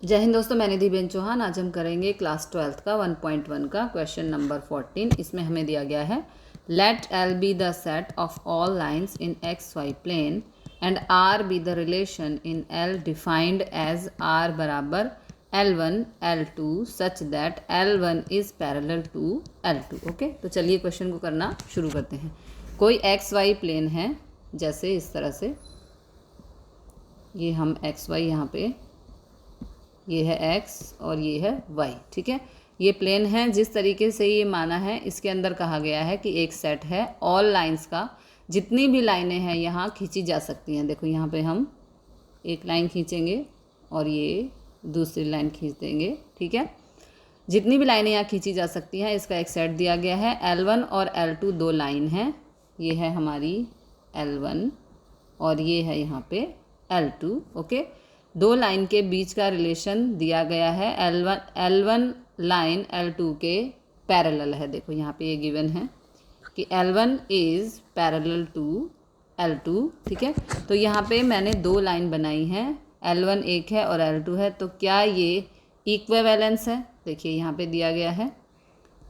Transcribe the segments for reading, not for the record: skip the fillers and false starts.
जय हिंद दोस्तों, मैं निधि बेन चौहान। आज हम करेंगे क्लास 12 का 1.1 का क्वेश्चन नंबर 14। इसमें हमें दिया गया है let L be the set of all lines in X Y plane and R be the relation in L defined as R बराबर L1 L2 such that L1 is parallel to L2। Okay, तो चलिए question को करना शुरू करते हैं। कोई x Y plane है, जैसे इस तरह से, ये हम एक्स वाई यहाँ पे, ये है x और ये है y। ठीक है, ये प्लेन है। जिस तरीके से ये माना है, इसके अंदर कहा गया है कि एक सेट है ऑल लाइंस का, जितनी भी लाइनें हैं यहाँ खींची जा सकती हैं। देखो यहाँ पे हम एक लाइन खींचेंगे और ये दूसरी लाइन खींच देंगे। ठीक है, जितनी भी लाइनें यहाँ खींची जा सकती हैं, इसका एक सेट दिया गया है। L1 और L2 दो लाइन हैं, ये है हमारी L1 और ये है यहाँ पे L2। ओके, दो लाइन के बीच का रिलेशन दिया गया है। L1 लाइन L2 के पैरेलल है। देखो यहाँ पे ये गिवन है कि L1 is parallel to L2। ठीक है, तो यहाँ पे मैंने दो लाइन बनाई हैं, L1 एक है और L2 है। तो क्या ये इक्विवेलेंस है? देखिए यहाँ पे दिया गया है,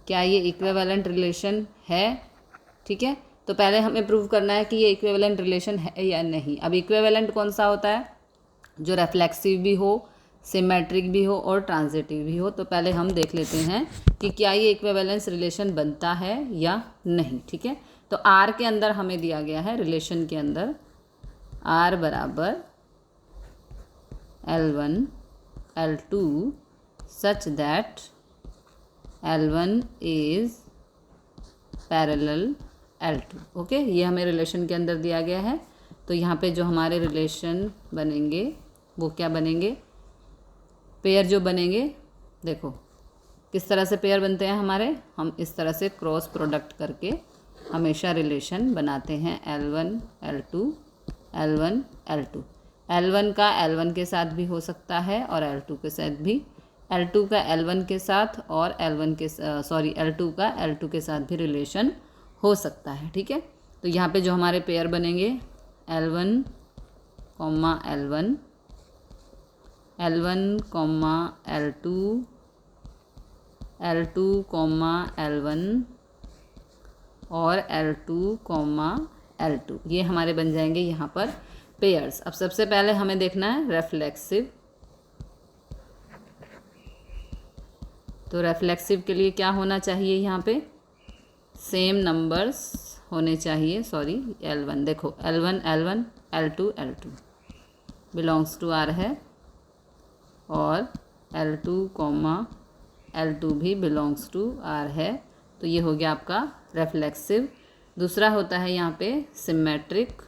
क्या ये इक्विवेलेंट रिलेशन है? ठीक है, तो पहले हमें प्रूव करना है कि ये इक्विवेलेंट रिलेशन है या नहीं। अब इक्विवेलेंट कौन सा होता है? जो रेफ्लेक्सिव भी हो, सिमेट्रिक भी हो और ट्रांजिटिव भी हो। तो पहले हम देख लेते हैं कि क्या ये इक्विवेलेंस रिलेशन बनता है या नहीं। ठीक है, तो आर के अंदर हमें दिया गया है, रिलेशन के अंदर आर बराबर L1 L2 such that L1 is parallel L2। Okay, ये हमें रिलेशन के अंदर दिया गया है। तो यहाँ पे जो हमारे रिलेशन बनेंगे वो क्या बनेंगे? पेयर जो बनेंगे, देखो किस तरह से पेयर बनते हैं हमारे। हम इस तरह से क्रॉस प्रोडक्ट करके हमेशा रिलेशन बनाते हैं। L1 L2 L1 L2। L1 का L1 के साथ भी हो सकता है और L2 के साथ भी, L2 का L1 के साथ और L2 का L2 के साथ भी रिलेशन हो सकता है। ठीक है, तो यहाँ पे जो हमारे पेयर बनेंगे L1 L1 L1 L2 L2 L1 और L2 L2, ये हमारे बन जाएंगे यहाँ पर पेयर्स। अब सबसे पहले हमें देखना है रेफ्लेक्सिव। तो रेफ्लेक्सिव के लिए क्या होना चाहिए? यहाँ पे सेम नंबर्स होने चाहिए। L1, देखो L1 L1 L2 L2 belongs to R है और L2 L2 भी बिलोंग्स टू R है। तो ये हो गया आपका रेफ्लेक्सिव। दूसरा होता है यहाँ पे सिमेट्रिक।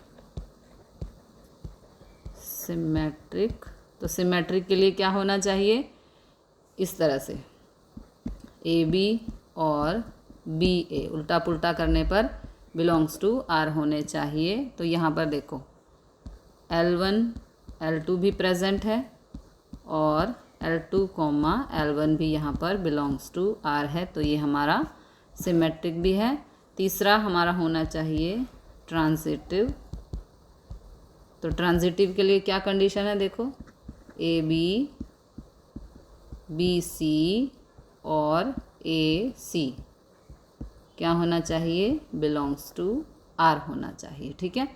तो सिमेट्रिक के लिए क्या होना चाहिए? इस तरह से AB और BA उल्टा पुल्टा करने पर बिलोंग्स टू R होने चाहिए। तो यहाँ पर देखो L1 L2 भी प्रेजेंट है और L2 L1 भी यहाँ पर बिलोंग्स टू R है। तो ये हमारा सिमेट्रिक भी है। तीसरा हमारा होना चाहिए ट्रांजिटिव। तो ट्रांजिटिव के लिए क्या कंडीशन है? देखो AB BC और AC क्या होना चाहिए? बिलोंग्स टू R होना चाहिए। ठीक है,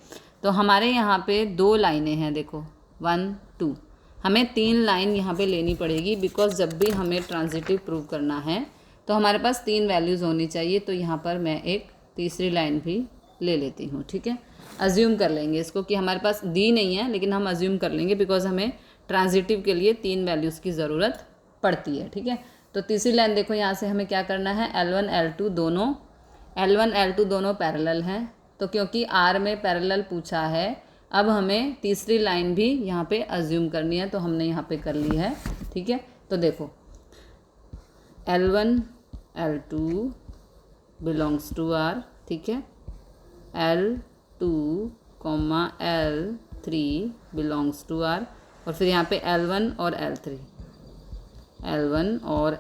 तो हमारे यहाँ पे दो लाइनें हैं, देखो 1 2। हमें 3 लाइन यहाँ पे लेनी पड़ेगी, बिकॉज जब भी हमें ट्रांजिटिव प्रूव करना है तो हमारे पास 3 वैल्यूज़ होनी चाहिए। तो यहाँ पर मैं एक तीसरी लाइन भी ले लेती हूँ। ठीक है, अज्यूम कर लेंगे इसको कि हमारे पास दी नहीं है, लेकिन हम अज्यूम कर लेंगे बिकॉज हमें ट्रांजिटिव के लिए 3 वैल्यूज़ की ज़रूरत पड़ती है। ठीक है, तो तीसरी लाइन देखो, यहाँ से हमें क्या करना है? L1 L2 दोनों पैरेलल हैं। तो क्योंकि R में पैरेलल पूछा है, अब हमें तीसरी लाइन भी यहाँ पे अज्यूम करनी है, तो हमने यहाँ पे कर ली है। ठीक है, तो देखो L1 L2 belongs to R। ठीक है, L2 L3 belongs to R और फिर यहाँ पे L1 और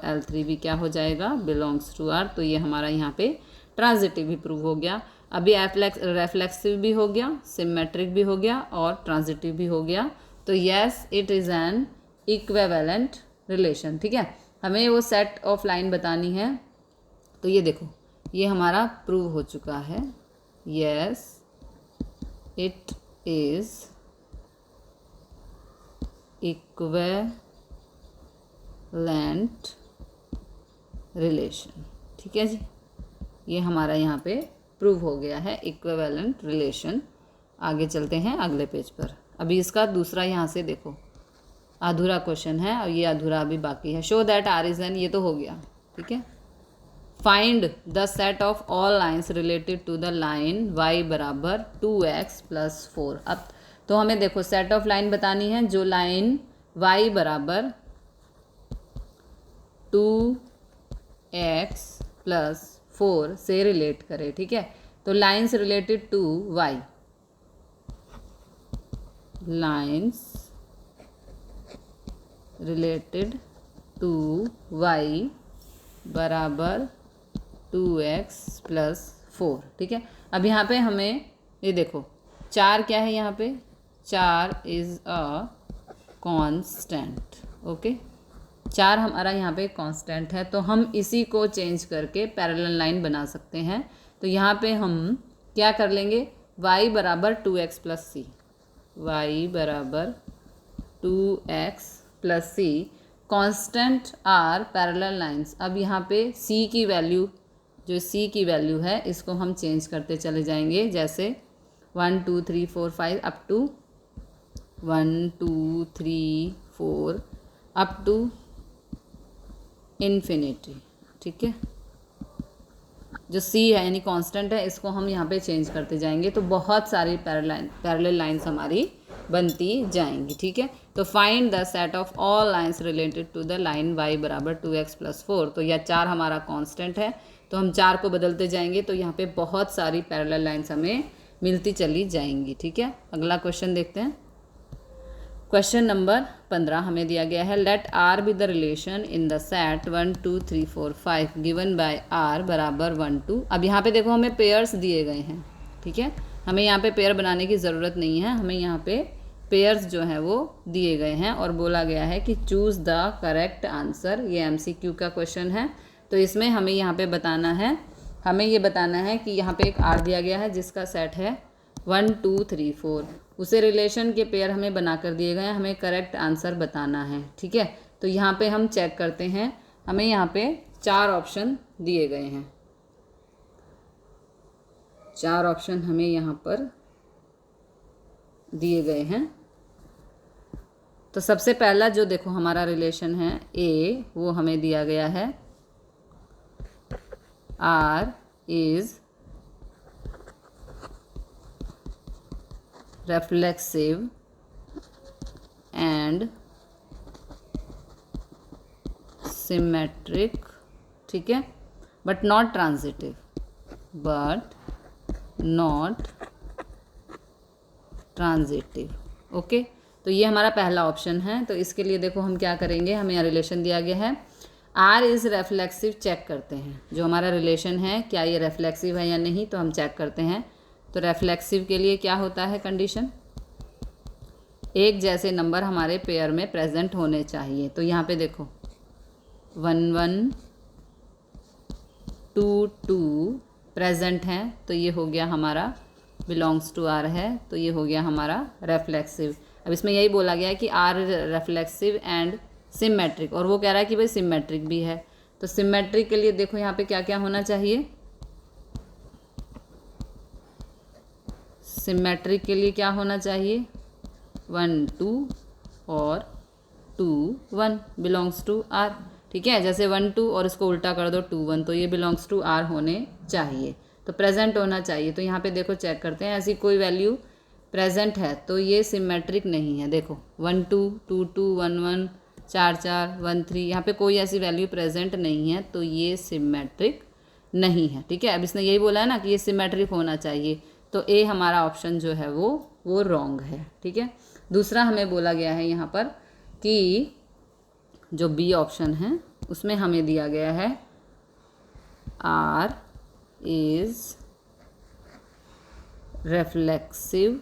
L3 भी क्या हो जाएगा? Belongs to R। तो ये हमारा यहाँ पे ट्रांजिटिव भी प्रूव हो गया। अभी रेफ्लेक्सिव भी हो गया, सिमेट्रिक भी हो गया और ट्रांजिटिव भी हो गया। तो yes, it is an equivalent relation. ठीक है, हमें वो सेट ऑफ लाइन बतानी है। तो ये देखो, ये हमारा प्रूव हो चुका है। Yes it is equivalent relation. ठीक है जी, ये हमारा यहाँ पे प्रूव हो गया है इक्विवेलेंट रिलेशन। आगे चलते हैं अगले पेज पर। अभी इसका दूसरा यहाँ से देखो अधूरा क्वेश्चन है और ये अधूरा अभी बाकी है। Show that R is an, ये तो हो गया। ठीक है, find the set of all lines related to the line y बराबर 2x + 4। अब तो हमें देखो सेट ऑफ लाइन बतानी है जो लाइन y बराबर 2x + 4 से रिलेट करे। ठीक है, तो lines related to y, lines related to y बराबर 2x + 4। ठीक है, अब यहाँ पे हमें ये देखो 4 क्या है, यहाँ पे 4 इज़ अ कांस्टेंट। ओके, 4 हमारा यहाँ पे कांस्टेंट है, तो हम इसी को चेंज करके पैरेलल लाइन बना सकते हैं। तो यहाँ पे हम क्या कर लेंगे, y बराबर 2x + c, y बराबर 2x + c, constant are parallel lines. अब यहाँ पे c की वैल्यू, जो c की वैल्यू है इसको हम चेंज करते चले जाएंगे। जैसे 1 2 3 4 5 up to 1 2 3 4 up to infinity. ठीक है, जो c है यानी कांस्टेंट है, इसको हम यहाँ पे चेंज करते जाएंगे तो बहुत सारी पैरेलल लाइंस हमारी बनती जाएंगी। ठीक है, तो find the set of all lines related to the line y बराबर 2x + 4। तो यह 4 हमारा कांस्टेंट है, तो हम 4 को बदलते जाएंगे तो यहाँ पे बहुत सारी पैरेलल लाइंस हमें मिलती चली जाएंगी। ठीक है, अगला क्वेश्चन देखते हैं। क्वेश्चन नंबर 15 हमें दिया गया है, let r be the relation in the set 1 2 3 4 5 given by r बराबर 1 2। अब यहाँ पे देखो हमें पेयर्स दिए गए हैं। ठीक है, हमें यहाँ पे पेयर बनाने की ज़रूरत नहीं है, हमें यहाँ पे पेयर्स जो हैं वो दिए गए हैं और बोला गया है कि चूज़ द करेक्ट आंसर। ये MCQ का क्वेश्चन है, तो इसमें हमें यहाँ पे बताना है, हमें ये बताना है कि यहाँ पे एक R दिया गया है जिसका सेट है 1 2 3 4, उसे रिलेशन के पेयर हमें बना कर दिए गए हैं, हमें करेक्ट आंसर बताना है। ठीक है, तो यहाँ पे हम चेक करते हैं, हमें यहाँ पे 4 ऑप्शन दिए गए हैं, 4 ऑप्शन हमें यहाँ पर दिए गए हैं। तो सबसे पहला जो देखो हमारा रिलेशन है A, वो हमें दिया गया है R is reflexive and symmetric। ठीक है, but not transitive, but not transitive. Okay, तो ये हमारा पहला ऑप्शन है। तो इसके लिए देखो हम क्या करेंगे, हमें यहाँ रिलेशन दिया गया है R इज़ रेफ्लेक्सिव, चेक करते हैं जो हमारा रिलेशन है क्या ये रेफ्लेक्सिव है या नहीं, तो हम चेक करते हैं। तो रेफ्लेक्सिव के लिए क्या होता है कंडीशन, एक जैसे नंबर हमारे पेयर में प्रेजेंट होने चाहिए। तो यहाँ पे देखो 1 1 2 2 प्रेजेंट हैं, तो ये हो गया हमारा बिलोंग्स टू R है, तो ये हो गया हमारा रेफ्लेक्सिव। अब इसमें यही बोला गया है कि R रेफ्लेक्सिव एंड सिमेट्रिक, और वो कह रहा है कि भाई सिमेट्रिक भी है। तो सिमेट्रिक के लिए देखो यहाँ पे क्या क्या होना चाहिए, सिमेट्रिक के लिए क्या होना चाहिए 1 2 और 2 1 बिलोंग्स टू R। ठीक है, जैसे 1 2 और इसको उल्टा कर दो 2 1, तो ये बिलोंग्स टू R होने चाहिए, तो प्रेजेंट होना चाहिए। तो यहाँ पे देखो चेक करते हैं, ऐसी कोई वैल्यू प्रेजेंट है तो ये सिमेट्रिक नहीं है। देखो 1 2 2 2 1 1 4 4 1 3, यहाँ पे कोई ऐसी वैल्यू प्रेजेंट नहीं है, तो ये सिमेट्रिक नहीं है। ठीक है, अब इसने यही बोला है ना कि ये सिमेट्रिक होना चाहिए, तो ए हमारा ऑप्शन जो है वो रॉन्ग है। ठीक है, दूसरा हमें बोला गया है यहाँ पर कि जो बी ऑप्शन है उसमें हमें दिया गया है R इज रेफ्लेक्सिव।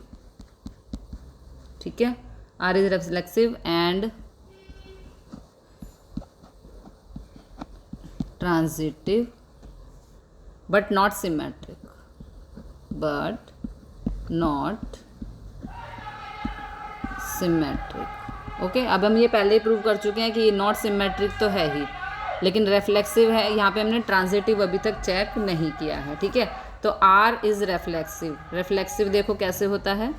ठीक है, R is reflexive and transitive but not symmetric, but not symmetric. Okay, अब हम ये पहले ही प्रूव कर चुके हैं कि ये नॉट सिमेट्रिक तो है ही, लेकिन रेफ्लेक्सिव है। यहाँ पे हमने ट्रांजिटिव अभी तक चेक नहीं किया है, ठीक है। तो आर इज रेफ्लेक्सिव। रेफ्लेक्सिव देखो कैसे होता है,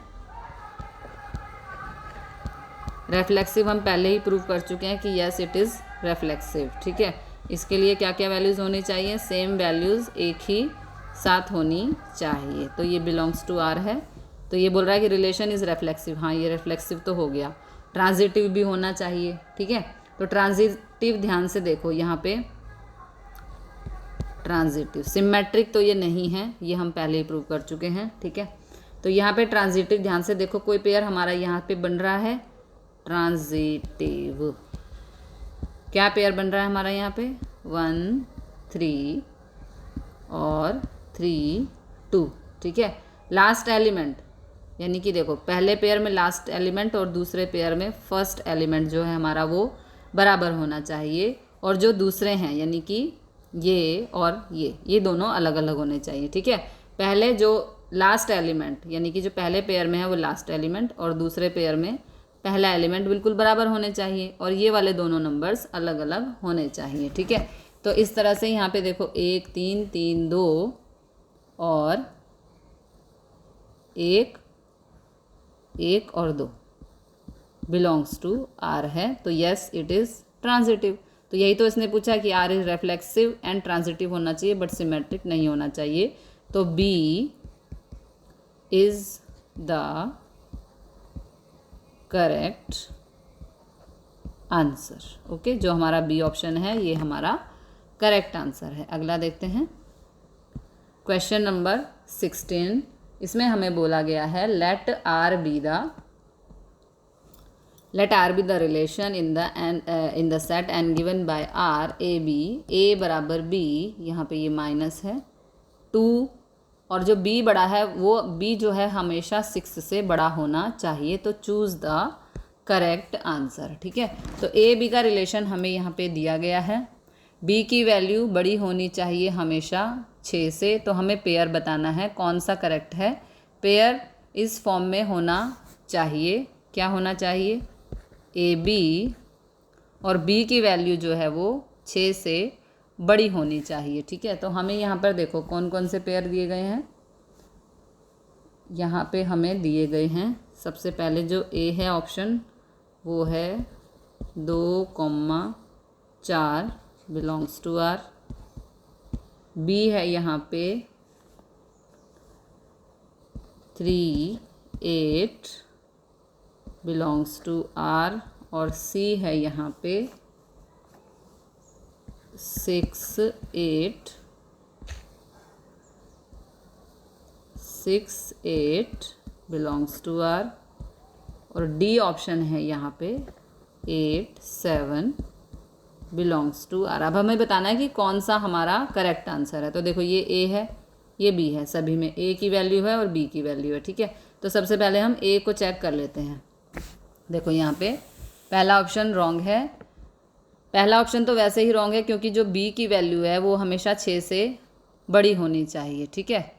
रेफ्लेक्सिव हम पहले ही प्रूव कर चुके हैं कि यस इट इज़ रेफ्लेक्सिव, ठीक है। इसके लिए क्या क्या वैल्यूज़ होनी चाहिए, सेम वैल्यूज़ एक ही साथ होनी चाहिए। तो ये बिलोंग्स टू आर है, तो ये बोल रहा है कि रिलेशन इज़ रेफ्लेक्सिव। हाँ, ये रेफ्लेक्सिव तो हो गया। ट्रांजिटिव भी होना चाहिए, ठीक है। तो ट्रांजिटिव ध्यान से देखो यहाँ पे, ट्रांजिटिव। सिमेट्रिक तो ये नहीं है, ये हम पहले ही प्रूव कर चुके हैं, ठीक है। तो यहाँ पे ट्रांजिटिव ध्यान से देखो, कोई पेयर हमारा यहाँ पे बन रहा है ट्रांजिटिव। क्या पेयर बन रहा है हमारा यहाँ पे, 1 3 और 3 2, ठीक है। लास्ट एलिमेंट यानी कि देखो पहले पेयर में लास्ट एलिमेंट और दूसरे पेयर में फर्स्ट एलिमेंट जो है हमारा वो बराबर होना चाहिए, और जो दूसरे हैं यानी कि ये और ये दोनों अलग अलग होने चाहिए, ठीक है। पहले जो लास्ट एलिमेंट यानी कि जो पहले पेयर में है वो लास्ट एलिमेंट और दूसरे पेयर में पहला एलिमेंट बिल्कुल बराबर होने चाहिए, और ये वाले दोनों नंबर्स अलग अलग होने चाहिए, ठीक है। तो इस तरह से यहाँ पे देखो 1 3 3 2 और 1 1 और 2 बिलोंग्स टू आर है, तो यस इट इज़ ट्रांजिटिव। तो यही तो इसने पूछा कि R is reflexive and transitive होना चाहिए बट सिमेट्रिक नहीं होना चाहिए। तो B is the correct answer. Okay, जो हमारा बी ऑप्शन है ये हमारा करेक्ट आंसर है। अगला देखते हैं क्वेश्चन नंबर 16। इसमें हमें बोला गया है let R be the relation in the set and given by R A B, A बराबर बी, यहाँ पे ये माइनस है 2, और जो b बड़ा है वो b जो है हमेशा 6 से बड़ा होना चाहिए। तो चूज़ द करेक्ट आंसर, ठीक है। तो ए बी का रिलेशन हमें यहाँ पे दिया गया है, b की वैल्यू बड़ी होनी चाहिए हमेशा 6 से। तो हमें पेयर बताना है कौन सा करेक्ट है। पेयर इस फॉर्म में होना चाहिए, क्या होना चाहिए, ए बी और b की वैल्यू जो है वो 6 से बड़ी होनी चाहिए, ठीक है। तो हमें यहाँ पर देखो कौन कौन से पेयर दिए गए हैं, यहाँ पे हमें दिए गए हैं सबसे पहले जो ए है ऑप्शन वो है 2,4 बिलोंग्स टू आर, बी है यहाँ पे 3 8 बिलोंग्स टू आर, और सी है यहाँ पे 6 8 बिलोंग्स टू आर, और डी ऑप्शन है यहाँ पे 8 7 बिलोंग्स टू आर। अब हमें बताना है कि कौन सा हमारा करेक्ट आंसर है। तो देखो ये ए है, ये बी है, सभी में ए की वैल्यू है और बी की वैल्यू है, ठीक है। तो सबसे पहले हम ए को चेक कर लेते हैं। देखो यहाँ पे पहला ऑप्शन रॉन्ग है, पहला ऑप्शन तो वैसे ही रॉन्ग है क्योंकि जो बी की वैल्यू है वो हमेशा 6 से बड़ी होनी चाहिए, ठीक है।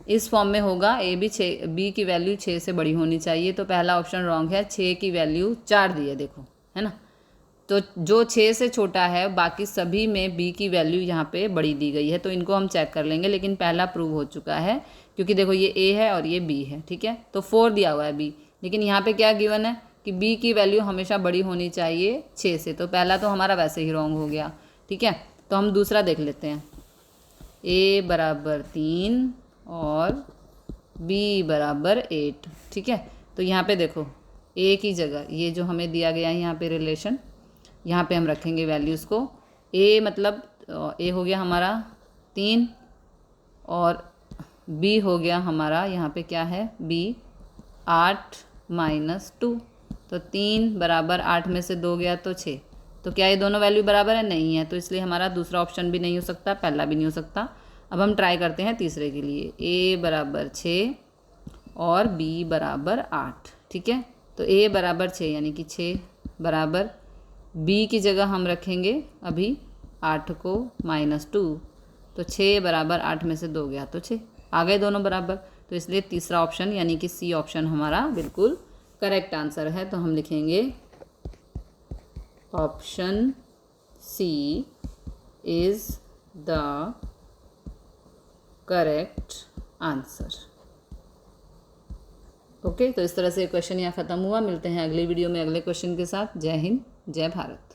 इस फॉर्म में होगा ए बी 6, बी की वैल्यू 6 से बड़ी होनी चाहिए, तो पहला ऑप्शन रॉन्ग है। 6 की वैल्यू 4 दी है, देखो है ना। तो जो 6 से छोटा है बाकी सभी में बी की वैल्यू यहाँ पे बड़ी दी गई है, तो इनको हम चेक कर लेंगे, लेकिन पहला प्रूव हो चुका है क्योंकि देखो ये ए है और ये बी है, ठीक है। तो 4 दिया हुआ है बी, लेकिन यहाँ पे क्या गिवन है कि बी की वैल्यू हमेशा बड़ी होनी चाहिए 6 से, तो पहला तो हमारा वैसे ही रॉन्ग हो गया, ठीक है। तो हम दूसरा देख लेते हैं, ए बराबर 3 और बी बराबर 8, ठीक है। तो यहाँ पे देखो ए की जगह ये जो हमें दिया गया है यहाँ पे रिलेशन, यहाँ पे हम रखेंगे वैल्यूज़ को। ए मतलब ए हो गया हमारा 3 और बी हो गया हमारा यहाँ पे क्या है बी 8 - 2, तो 3 बराबर 8 में से 2 गया तो 6। तो क्या ये दोनों वैल्यू बराबर है, नहीं है, तो इसलिए हमारा दूसरा ऑप्शन भी नहीं हो सकता, पहला भी नहीं हो सकता। अब हम ट्राई करते हैं तीसरे के लिए, ए बराबर 6 और बी बराबर 8, ठीक है। तो ए बराबर 6 यानी कि 6 बराबर बी की जगह हम रखेंगे अभी 8 को -2, तो 6 बराबर 8 में से 2 गया तो 6, आ गए दोनों बराबर। तो इसलिए तीसरा ऑप्शन यानी कि सी ऑप्शन हमारा बिल्कुल करेक्ट आंसर है। तो हम लिखेंगे option C is the correct answer. Okay, तो इस तरह से क्वेश्चन यहाँ ख़त्म हुआ। मिलते हैं अगली वीडियो में अगले क्वेश्चन के साथ। जय हिंद, जय भारत।